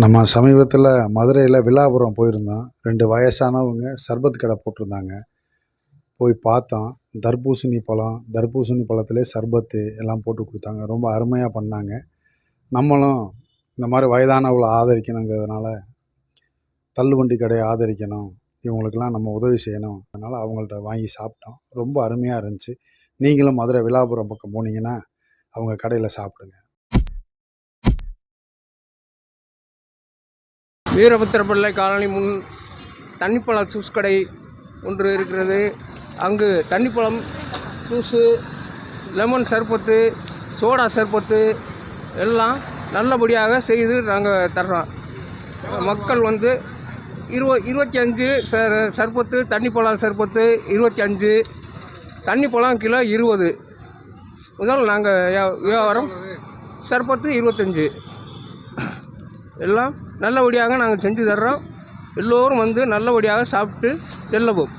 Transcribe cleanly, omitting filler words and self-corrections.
நம்ம சமீபத்தில் மதுரையில் விழாபுரம் போயிருந்தோம். 2 வயசானவங்க சர்பத் கடை போட்டிருந்தாங்க. போய் பார்த்தோம். தர்பூசணி பழத்திலே சர்பத்து எல்லாம் போட்டு கொடுத்தாங்க. ரொம்ப அருமையாக பண்ணாங்க. நம்மளும் இந்த மாதிரி வயதானவங்களை ஆதரிக்கணுங்கிறதுனால, தள்ளுவண்டி கடையை ஆதரிக்கணும், இவங்களுக்கெல்லாம் நம்ம உதவி செய்யணும், அதனால் அவங்கள்ட்ட வாங்கி சாப்பிட்டோம். ரொம்ப அருமையாக இருந்துச்சு. நீங்களும் மதுரை விழாபுரம் பக்கம் போனீங்கன்னா அவங்க கடையில் சாப்பிடுங்க. வீரபத்திரப்பிள்ளை காலனி முன் தண்ணிப்பழ ஜூஸ் கடை ஒன்று இருக்கிறது. அங்கு தண்ணிப்பழம் ஜூஸு, லெமன் சர்பத்து, சோடா சர்பத்து எல்லாம் நல்லபடியாக செய்து நாங்கள் தர்றோம். மக்கள் வந்து 25 சர்பத்து, தண்ணிப்பழம் சர்பத்து 25, தண்ணிப்பழம் கிலோ 20 முதல் நாங்கள் வியாபாரம். சர்பத்து 25 எல்லாம் நல்லபடியாக நாங்கள் செஞ்சு தர்றோம். எல்லோரும் வந்து நல்லபடியாக சாப்பிட்டு செல்லவும்.